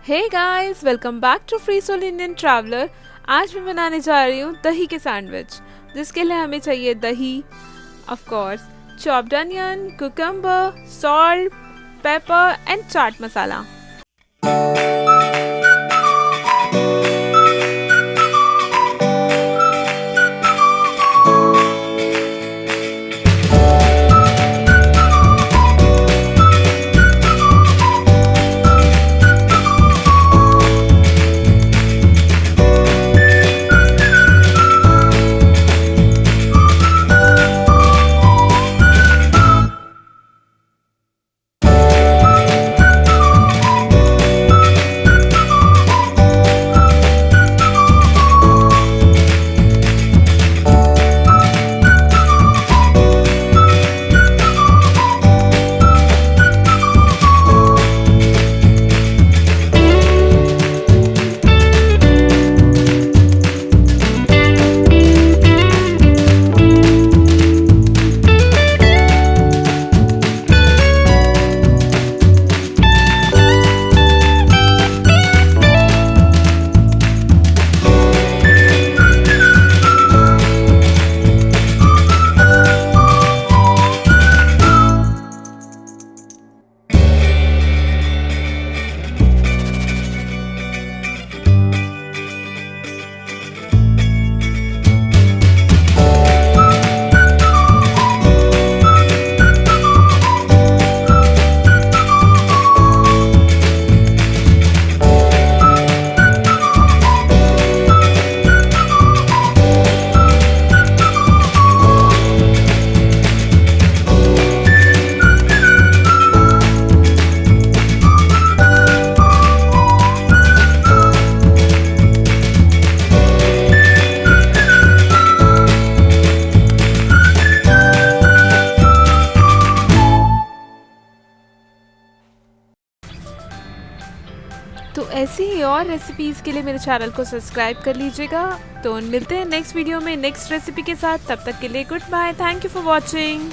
Hey guys, welcome back to free soul Indian traveller. आज मैं बनाने जा रही हूँ दही के सैंडविच, जिसके लिए हमें चाहिए दही, of course, chopped onion, cucumber, salt, pepper and chaat masala. तो ऐसी ही और रेसिपीज़ के लिए मेरे चैनल को सब्सक्राइब कर लीजिएगा। तो मिलते हैं नेक्स्ट वीडियो में नेक्स्ट रेसिपी के साथ। तब तक के लिए goodbye. Thank you for watching.